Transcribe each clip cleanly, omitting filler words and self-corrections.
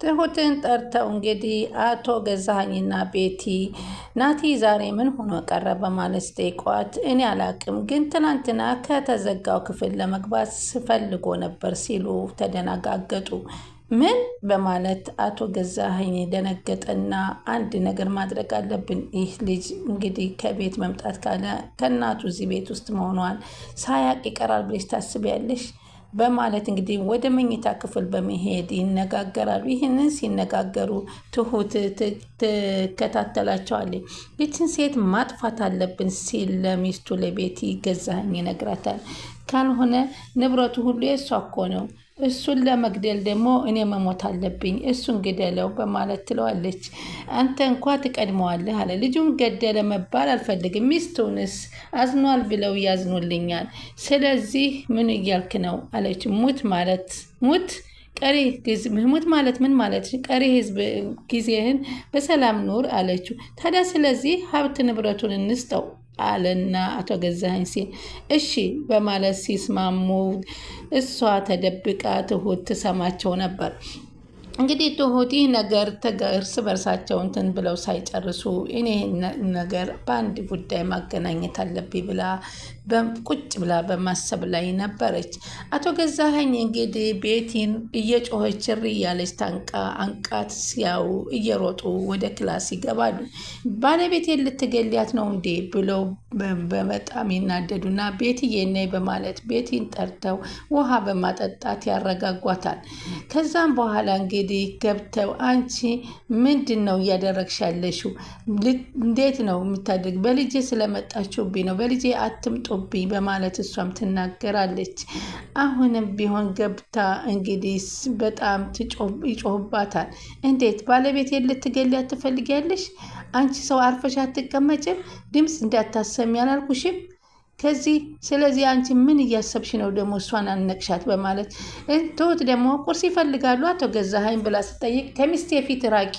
ትሁትን ጠርተው እንግዲህ አቶ ገዛኸኝና ቤቲ ናቲ ዛሬ ምን ሆኖ ቀረ በማለት ሲጠይቋት እኔ አላቅም፣ ግን ትናንትና ከተዘጋው ክፍል ለመግባት ስፈልጎ ነበር ሲሉ ተደነጋገጡ። ምን በማለት አቶ ገዛኸኝ ደነገጠና አንድ ነገር ማድረግ አለብን፣ ይህ ልጅ እንግዲህ ከቤት መምጣት ካለ ከእናቱ እዚህ ቤት ውስጥ መሆኗን ሳያቅ ይቀራል ብለሽ ታስቢያለሽ? በማለት እንግዲህ ወደ መኝታ ክፍል በመሄድ ይነጋገራሉ። ይህንን ሲነጋገሩ ትሁት ትከታተላቸዋለች። ይችን ሴት ማጥፋት አለብን ሲል ለሚስቱ ለቤቲ ገዛኸኝ ይነግራታል። ካልሆነ ንብረቱ ሁሉ የእሷ እኮ ነው፣ እሱን ለመግደል ደግሞ እኔ መሞት አለብኝ፣ እሱን ግደለው በማለት ትለዋለች። አንተ እንኳ ትቀድመዋለህ አለ። ልጁን ገደለ መባል አልፈልግም፣ ሚስቱንስ አዝኗል ብለው ያዝኑልኛል። ስለዚህ ምን እያልክ ነው አለች። ሙት ማለት ሙት ቀሪ ሙት ማለት ምን ማለት? ቀሪ ህዝብ ጊዜህን በሰላም ኑር አለችው። ታዲያ ስለዚህ ሀብት ንብረቱን እንስጠው አለና አቶ ገዛኸኝ ሲል እሺ በማለት ሲስማሙ እሷ ተደብቃ ትሁት ትሰማቸው ነበር። እንግዲህ ትሁት ይህ ነገር እርስ በርሳቸው እንትን ብለው ሳይጨርሱ እኔ ነገር በአንድ ጉዳይ ማገናኘት አለብኝ ብላ ቁጭ ብላ በማሰብ ላይ ነበረች። አቶ ገዛኸኝ እንግዲህ ቤቲን እየጮኸች እሪ እያለች ታንቃ አንቃት ሲያዩ እየሮጡ ወደ ክላስ ይገባሉ። ባለቤቴን ልትገሊያት ነው እንዴ ብለው በጣም ይናደዱና ቤትዬ ነይ በማለት ቤቲን ጠርተው ውሃ በማጠጣት ያረጋጓታል። ከዛም በኋላ እንግዲህ ገብተው አንቺ ምንድን ነው እያደረግሽ ያለሽው? እንዴት ነው የምታደርግ? በልጄ ስለመጣችሁብኝ ነው፣ በልጄ አትምጡብኝ በማለት እሷም ትናገራለች። አሁንም ቢሆን ገብታ እንግዲህ በጣም ይጮህባታል። እንዴት ባለቤቴን ልትገሊያት ትፈልጊያለሽ? አንቺ ሰው አርፈሽ አትቀመጭም? ድምፅ እንዳታሰሚ አላልኩሽም? ስለዚህ አንቺ ምን እያሰብሽ ነው ደግሞ እሷን አነቅሻት? በማለት ትሁት ደግሞ ቁርስ ይፈልጋሉ አቶ ገዛኸኝ ብላ ስጠይቅ ከሚስቴ ፊት ራቂ፣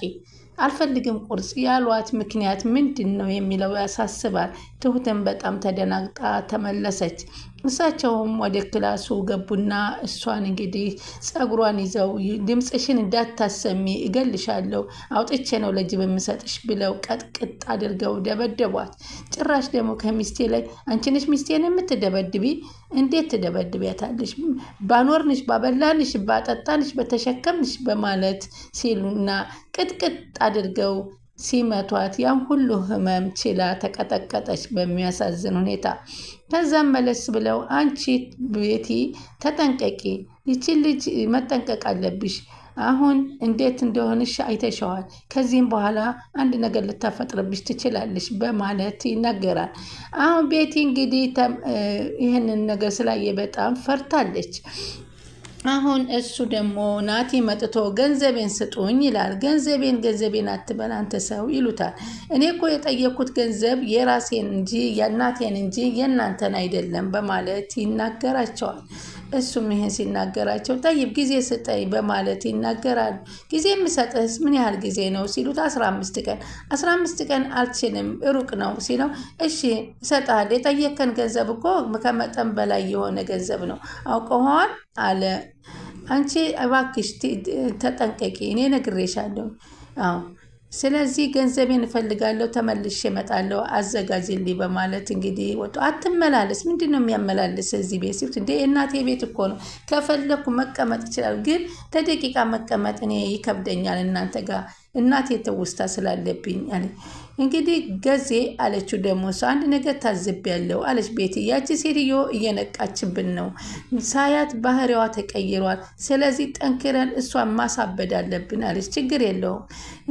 አልፈልግም ቁርስ ያሏት ምክንያት ምንድን ነው የሚለው ያሳስባል። ትሁትን በጣም ተደናግጣ ተመለሰች። እሳቸውም ወደ ክላሱ ገቡና እሷን እንግዲህ ፀጉሯን ይዘው ድምፅሽን እንዳታሰሚ እገልሻለሁ፣ አውጥቼ ነው ለጅብ የምሰጥሽ ብለው ቀጥቅጥ አድርገው ደበደቧት። ጭራሽ ደግሞ ከሚስቴ ላይ አንቺ ነሽ ሚስቴን የምትደበድቢ? እንዴት ትደበድቢያታለሽ? ባኖርንሽ፣ ባበላንሽ፣ ባጠጣንሽ፣ በተሸከምንሽ በማለት ሲሉና ቅጥቅጥ አድርገው ሲመቷት ያን ሁሉ ህመም ችላ ተቀጠቀጠች በሚያሳዝን ሁኔታ። ከዛም መለስ ብለው አንቺ ቤቲ ተጠንቀቂ፣ ይቺን ልጅ መጠንቀቅ አለብሽ፣ አሁን እንዴት እንደሆንሽ አይተሸዋል፣ ከዚህም በኋላ አንድ ነገር ልታፈጥርብሽ ትችላለች በማለት ይናገራል። አሁን ቤቲ እንግዲህ ይህንን ነገር ስላየ በጣም ፈርታለች። አሁን እሱ ደግሞ ናቲ መጥቶ ገንዘቤን ስጡኝ ይላል። ገንዘቤን አትበል አንተ ሰው ይሉታል። እኔ እኮ የጠየኩት ገንዘብ የራሴን እንጂ የእናቴን እንጂ የእናንተን አይደለም በማለት ይናገራቸዋል። እሱም ይሄን ሲናገራቸው ጠይብ ጊዜ ስጠኝ በማለት ይናገራሉ። ጊዜ የምሰጥህስ ምን ያህል ጊዜ ነው ሲሉት 15 ቀን 15 ቀን አልችልም ሩቅ ነው ሲለው እሺ እሰጥሃለሁ፣ የጠየከን ገንዘብ እኮ ከመጠን በላይ የሆነ ገንዘብ ነው አውቀኸዋል አለ። አንቺ እባክሽ ተጠንቀቂ፣ እኔ ነግሬሻለሁ። አዎ ስለዚህ ገንዘቤን እፈልጋለሁ፣ ተመልሼ እመጣለሁ፣ አዘጋጅልኝ በማለት እንግዲህ ወጡ። አትመላለስ፣ ምንድን ነው የሚያመላልስ እዚህ ቤት ሲሉት እንዴ እናቴ ቤት እኮ ነው፣ ከፈለኩ መቀመጥ ይችላል፣ ግን ለደቂቃ መቀመጥ እኔ ይከብደኛል እናንተ ጋር እናቴ ትውስታ ስላለብኝ አለ። እንግዲህ ገዜ አለችው። ደግሞ እሷ አንድ ነገር ታዝቤያለሁ አለች ቤቲ። ያቺ ሴትዮ እየነቃችብን ነው፣ ሳያት ባህሪዋ ተቀይሯል። ስለዚህ ጠንክረን እሷን ማሳበድ አለብን አለች። ችግር የለውም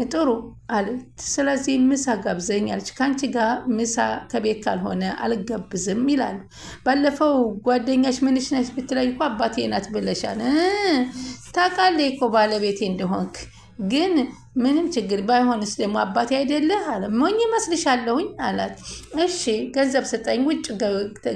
ጥሩ አለች። ስለዚህ ምሳ ጋብዘኝ አለች። ከአንቺ ጋር ምሳ ከቤት ካልሆነ አልጋብዝም ይላሉ። ባለፈው ጓደኛሽ ምንሽ ነች ብትለኝ እኮ አባቴ ናት ብለሻል። ታውቃለህ እኮ ባለቤቴ እንደሆንክ፣ ግን ምንም ችግር ባይሆንስ ደግሞ አባቴ አይደለህ አለ። ሞኝ መስልሻለሁኝ አላት። እሺ ገንዘብ ስጠኝ፣ ውጭ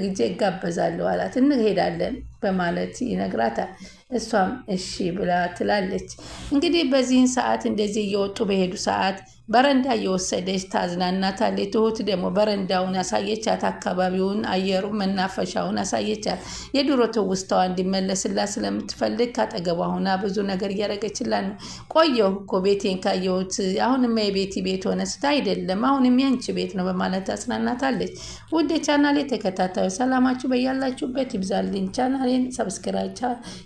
ጊዜ እጋበዛለሁ አላት። እንሄዳለን በማለት ይነግራታል። እሷም እሺ ብላ ትላለች። እንግዲህ በዚህን ሰዓት እንደዚህ እየወጡ በሄዱ ሰዓት በረንዳ እየወሰደች ታዝናናታለች። ትሁት ደግሞ በረንዳውን አሳየቻት፣ አካባቢውን፣ አየሩን፣ መናፈሻውን አሳየቻት። የድሮ ትውስታዋ እንዲመለስላት ስለምትፈልግ ካጠገቧ ሆና ብዙ ነገር እያደረገችላት ነው። ቆየሁ እኮ ቤቴን ካየሁት፣ አሁንማ የቤቲ ቤት ሆነ ስታ አይደለም፣ አሁንም ያንቺ ቤት ነው በማለት ታጽናናታለች። ውድ ቻናሌ ተከታታዩ ሰላማችሁ በያላችሁበት ይብዛልኝ። ቻናሌን ሰብስክራይብ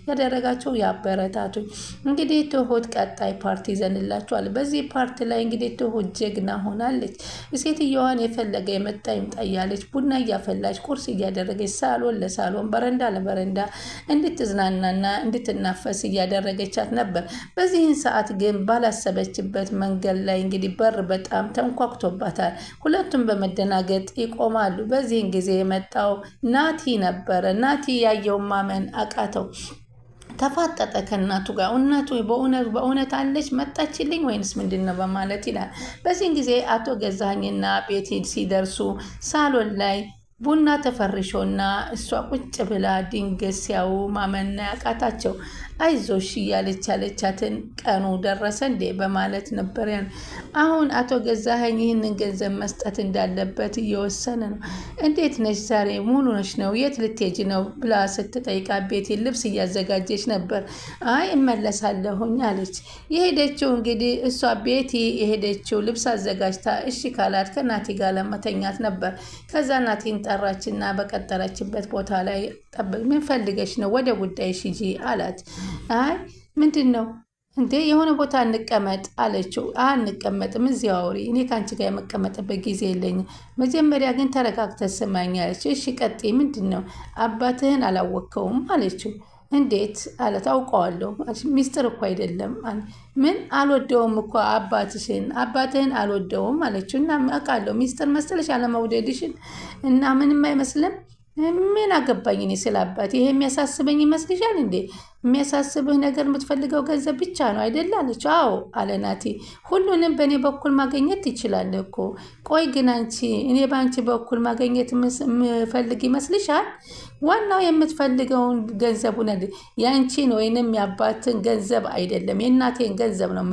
ያደረጋችሁ ያበረታቱኝ። እንግዲህ ትሁት ቀጣይ ፓርቲ ይዘንላችኋል። በዚህ ፓርቲ ላይ እንግዲህ ትሁት ጀግና ሆናለች። ሴትየዋን የፈለገ የመጣ ይምጣ እያለች ቡና እያፈላች ቁርስ እያደረገች ሳሎን ለሳሎን በረንዳ ለበረንዳ እንድትዝናናና እንድትናፈስ እያደረገቻት ነበር። በዚህን ሰዓት ግን ባላሰበችበት መንገድ ላይ እንግዲህ በር በጣም ተንኳኩቶባታል። ሁለቱም በመደናገጥ ይቆማሉ። በዚህን ጊዜ የመጣው ናቲ ነበረ። ናቲ ያየውን ማመን አቃተው። ተፋጠጠ ከእናቱ ጋር። እናቱ በእውነት አለች መጣችልኝ ወይንስ ምንድን ነው በማለት ይላል። በዚህን ጊዜ አቶ ገዛኸኝና ቤቲ ሲደርሱ ሳሎን ላይ ቡና ተፈርሾና እሷ ቁጭ ብላ ድንገት ሲያዩ ማመን ያቃታቸው። አይዞሽ እያለች ያለቻትን ቀኑ ደረሰ እንዴ በማለት ነበር ያን። አሁን አቶ ገዛኸኝ ይህንን ገንዘብ መስጠት እንዳለበት እየወሰነ ነው። እንዴት ነሽ ዛሬ ሙሉ ነሽ ነው? የት ልትሄጂ ነው ብላ ስትጠይቃ ቤቲ ልብስ እያዘጋጀች ነበር። አይ እመለሳለሁኝ አለች። የሄደችው እንግዲህ እሷ ቤቲ የሄደችው ልብስ አዘጋጅታ እሺ ካላት ከናቲ ጋር ለመተኛት ነበር። ከዛ ናቲን ጠራችና በቀጠረችበት ቦታ ላይ ጠብቅ፣ ምን ፈልገሽ ነው? ወደ ጉዳይሽ ሂጂ አላት። አይ ምንድን ነው እንዴ? የሆነ ቦታ እንቀመጥ አለችው። አንቀመጥም፣ እዚያ አውሪ፣ እኔ ከአንቺ ጋር የመቀመጥበት ጊዜ የለኝም። መጀመሪያ ግን ተረጋግተህ ስማኝ አለችው። እሺ ቀጥይ፣ ምንድን ነው? አባትህን አላወቅከውም አለችው። እንዴት አለት? አውቀዋለሁ፣ ሚስጥር እኮ አይደለም። ምን? አልወደውም እኮ አባትህን አልወደውም አለችው። እና አውቃለሁ ሚስጥር መሰለሽ አለመውደድሽን፣ እና ምንም አይመስልም። ምን አገባኝ እኔ ስለ አባት? ይሄ የሚያሳስበኝ ይመስልሻል እንዴ? የሚያሳስብህ ነገር የምትፈልገው ገንዘብ ብቻ ነው አይደለ አለችው። አዎ አለ ናቲ። ሁሉንም በእኔ በኩል ማግኘት ትችላለህ እኮ። ቆይ ግን አንቺ እኔ በአንቺ በኩል ማግኘት የምፈልግ ይመስልሻል? ዋናው የምትፈልገውን ገንዘቡን የአንቺን ወይንም የአባትን ገንዘብ አይደለም፣ የእናቴን ገንዘብ ነው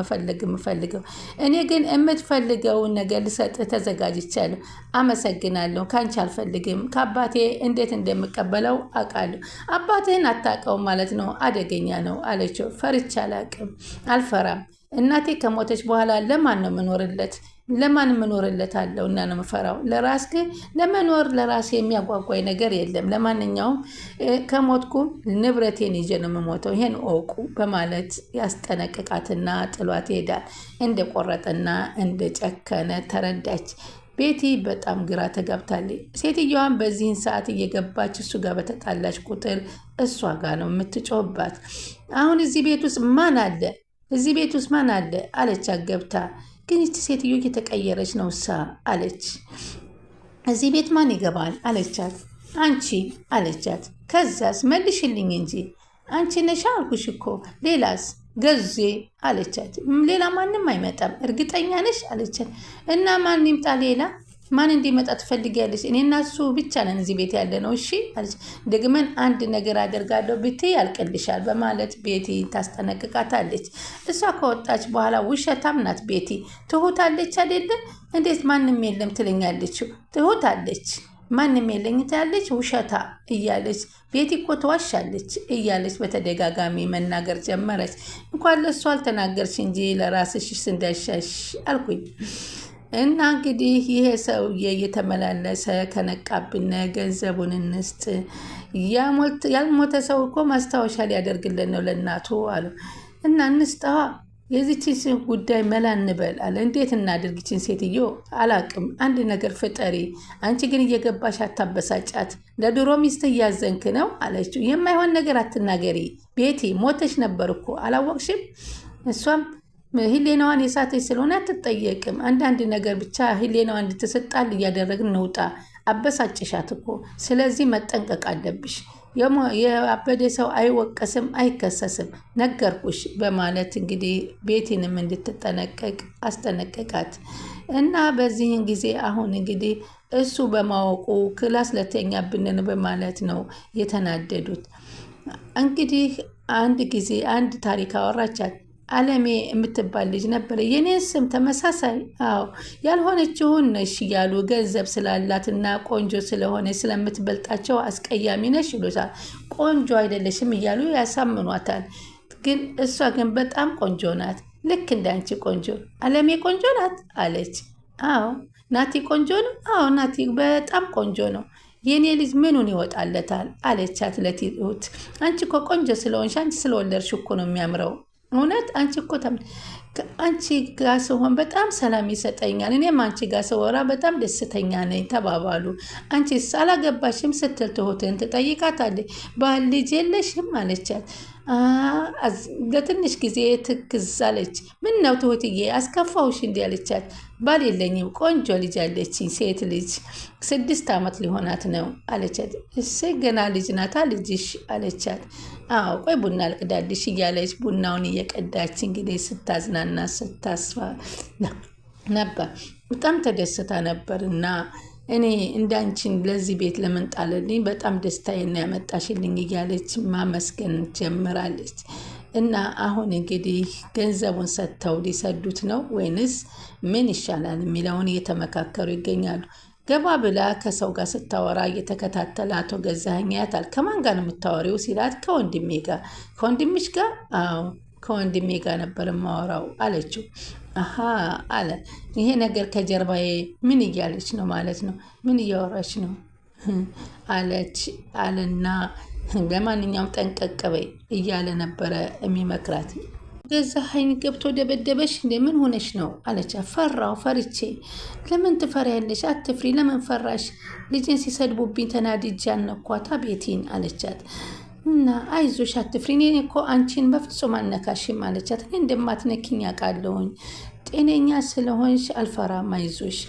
የምፈልገው። እኔ ግን የምትፈልገውን ነገር ልሰጥህ ተዘጋጅቻለሁ። አመሰግናለሁ። ከአንቺ አልፈልግም። ከአባቴ እንዴት እንደምቀበለው አውቃለሁ። አባትህን አታውቀውም ማለት ነው? አደገኛ ነው አለችው። ፈርቼ አላውቅም፣ አልፈራም። እናቴ ከሞተች በኋላ ለማን ነው የምኖርለት? ለማን ምኖርለት አለው እና ነው የምፈራው? ለራስ ግን ለመኖር ለራሴ የሚያጓጓኝ ነገር የለም። ለማንኛውም ከሞትኩ ንብረቴን ይዤ ነው የምሞተው፣ ይሄን እወቁ በማለት ያስጠነቅቃትና ጥሏት ይሄዳል። እንደቆረጠና እንደጨከነ ተረዳች። ቤቲ በጣም ግራ ተጋብታለች። ሴትዮዋን በዚህን ሰዓት እየገባች እሱ ጋር በተጣላች ቁጥር እሷ ጋር ነው የምትጮህባት። አሁን እዚህ ቤት ውስጥ ማን አለ? እዚህ ቤት ውስጥ ማን አለ አለቻት ገብታ። ግን ይቺ ሴትዮ እየተቀየረች ነው እሳ አለች። እዚህ ቤት ማን ይገባል አለቻት። አንቺ አለቻት። ከዛስ መልሽልኝ እንጂ አንቺ ነሻ አልኩሽ እኮ። ሌላስ? ገዜ አለቻት። ሌላ ማንም አይመጣም እርግጠኛ ነሽ አለቻት። እና ማን ይምጣ? ሌላ ማን እንዲመጣ ትፈልጊያለሽ? እኔ እና እሱ ብቻ ነን እዚህ ቤት ያለ ነው። እሺ አለች። ደግመን አንድ ነገር አደርጋለሁ ብትይ ያልቅልሻል በማለት ቤቲ ታስጠነቅቃታለች። እሷ ከወጣች በኋላ ውሸታም ናት ቤቲ። ትሁት አለች አይደለ? እንዴት ማንም የለም ትለኛለች? ትሁት አለች ማንም የለኝ ትላለች፣ ውሸታ እያለች ቤቲ እኮ ትዋሻለች እያለች በተደጋጋሚ መናገር ጀመረች። እንኳን ለእሱ አልተናገርሽ እንጂ ለራስሽ እንዳሻሽ አልኩኝ። እና እንግዲህ ይሄ ሰውዬ እየተመላለሰ ከነቃብን ገንዘቡን እንስጥ፣ ያልሞተ ሰው እኮ ማስታወሻ ሊያደርግልን ነው ለእናቱ አሉ። እና እንስጠዋ የዚችን ጉዳይ መላ እንበል አለ። እንዴት እናድርግ? ይችን ሴትዮ አላቅም፣ አንድ ነገር ፍጠሪ። አንቺ ግን እየገባሽ አታበሳጫት። ለድሮ ሚስት እያዘንክ ነው አለችው። የማይሆን ነገር አትናገሪ ቤቲ፣ ሞተች ነበር እኮ አላወቅሽም? እሷም ህሌናዋን የሳተች ስለሆነ አትጠየቅም። አንዳንድ ነገር ብቻ ህሌናዋን እንድትሰጣል እያደረግን እንውጣ። አበሳጭሻት እኮ፣ ስለዚህ መጠንቀቅ አለብሽ። የአበደ ሰው አይወቀስም አይከሰስም፣ ነገርኩሽ በማለት እንግዲህ ቤቲንም እንድትጠነቀቅ አስጠነቀቃት። እና በዚህን ጊዜ አሁን እንግዲህ እሱ በማወቁ ክላስ ለተኛብንን በማለት ነው የተናደዱት። እንግዲህ አንድ ጊዜ አንድ ታሪክ አወራቻት። አለሜ የምትባል ልጅ ነበረ። የኔን ስም ተመሳሳይ? አዎ ያልሆነችውን ነሽ እያሉ ገንዘብ ስላላትና ቆንጆ ስለሆነች ስለምትበልጣቸው አስቀያሚ ነሽ ይሉታል። ቆንጆ አይደለሽም እያሉ ያሳምኗታል። ግን እሷ ግን በጣም ቆንጆ ናት። ልክ እንዳንቺ ቆንጆ። አለሜ ቆንጆ ናት አለች። አዎ ናቲ ቆንጆ ነው? አዎ ናቲ በጣም ቆንጆ ነው። የኔ ልጅ ምኑን ይወጣለታል አለቻት ለትሁት። አንቺ እኮ ቆንጆ ስለሆንሽ አንቺ ስለወለድሽ እኮ ነው የሚያምረው። እውነት አንቺ እኮ አንቺ ጋር ስሆን በጣም ሰላም ይሰጠኛል። እኔም አንቺ ጋር ስወራ በጣም ደስተኛ ነኝ ተባባሉ። አንቺስ አላገባሽም ስትል ትሁትን ትጠይቃታለች። ባል ልጅ የለሽም አለቻት። ለትንሽ ጊዜ ትክዝ አለች። ምን ነው ትሁትዬ አስከፋውሽ እንዲህ አለቻት። ባል የለኝም፣ ቆንጆ ልጅ አለችኝ፣ ሴት ልጅ 6 ዓመት ሊሆናት ነው አለቻት። እሰይ ገና ልጅ ናታ ልጅሽ አለቻት። አዎ ቆይ ቡና ልቅዳልሽ እያለች ቡናውን እየቀዳች እንግዲህ ስታዝናና ስታስፋ ነበር። በጣም ተደስታ ነበር እና እኔ እንዳንቺን ለዚህ ቤት ለምን ጣለልኝ፣ በጣም ደስታዬን ያመጣሽልኝ እያለች ማመስገን ጀምራለች። እና አሁን እንግዲህ ገንዘቡን ሰጥተው ሊሰዱት ነው ወይንስ ምን ይሻላል የሚለውን እየተመካከሩ ይገኛሉ። ገባ ብላ ከሰው ጋር ስታወራ እየተከታተለ አቶ ገዛኸኝ ያታል። ከማን ጋር ነው የምታወሪው ሲላት፣ ከወንድሜ ጋር። ከወንድምሽ ጋር? አዎ ከወንድሜ ጋር ነበር የማወራው አለችው። አሀ አለ። ይሄ ነገር ከጀርባዬ ምን እያለች ነው ማለት ነው? ምን እያወራች ነው አለች አለና ለማንኛውም ጠንቀቅ በይ እያለ ነበረ የሚመክራት። ገዛኸኝ ገብቶ ደበደበሽ እንዴ? ምን ሆነሽ ነው አለች። ፈራው ፈርቼ። ለምን ትፈሪያለሽ? አትፍሪ። ለምን ፈራሽ? ልጅን ሲሰድቡብኝ ተናድጄ አነኳታ ቤቴን አለቻት። እና አይዞሽ አትፍሪ፣ እኔ እኮ አንቺን በፍጹም አልነካሽም አለቻት። እኔ እንደማትነኪኝ አውቃለሁኝ፣ ጤነኛ ስለሆንሽ አልፈራም፣ አይዞሽ፣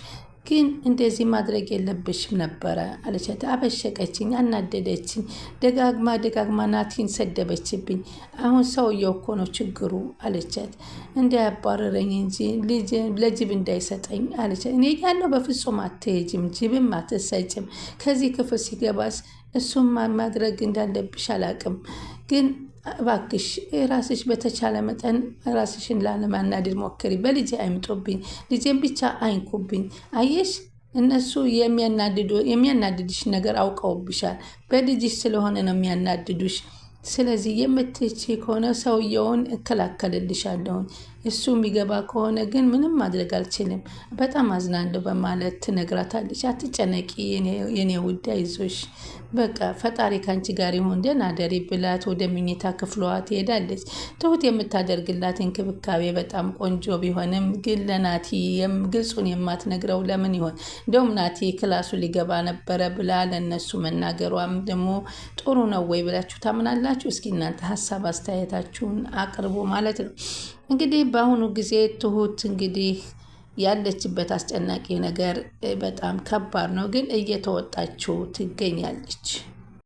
ግን እንደዚህ ማድረግ የለብሽም ነበረ አለቻት። አበሸቀችኝ፣ አናደደችኝ፣ ደጋግማ ናቲን ሰደበችብኝ። አሁን ሰውየው እኮ ነው ችግሩ አለቻት። እንዳያባረረኝ እንጂ ለጅብ እንዳይሰጠኝ አለቻት። እኔ ያለው በፍጹም አትሄጂም፣ ጅብም አትሰጭም። ከዚህ ክፍል ሲገባስ እሱም ማድረግ እንዳለብሽ አላቅም፣ ግን እባክሽ ራስሽ በተቻለ መጠን ራስሽን ላለማናደድ ሞክሪ። በልጅ አይምጦብኝ፣ ልጄን ብቻ አይንኩብኝ። አየሽ እነሱ የሚያናድድሽ ነገር አውቀውብሻል። በልጅሽ ስለሆነ ነው የሚያናድዱሽ። ስለዚህ የምትች ከሆነ ሰውየውን እከላከልልሻለሁኝ። እሱ የሚገባ ከሆነ ግን ምንም ማድረግ አልችልም። በጣም አዝናለሁ በማለት ትነግራታለች። አትጨነቂ የኔ ውድ፣ አይዞሽ፣ በቃ ፈጣሪ ካንቺ ጋር ይሁን፣ ደህና ደሪ ብላት ወደ ምኝታ ክፍሏ ትሄዳለች። ትሁት የምታደርግላት እንክብካቤ በጣም ቆንጆ ቢሆንም ግን ለናቲ ግልጹን የማትነግረው ለምን ይሆን? እንደውም ናቲ ክላሱ ሊገባ ነበረ ብላ ለነሱ መናገሯም ደግሞ ጥሩ ነው ወይ ብላችሁ ታምናላችሁ? እስኪ እናንተ ሀሳብ አስተያየታችሁን አቅርቡ ማለት ነው። እንግዲህ በአሁኑ ጊዜ ትሁት እንግዲህ ያለችበት አስጨናቂ ነገር በጣም ከባድ ነው፣ ግን እየተወጣችው ትገኛለች።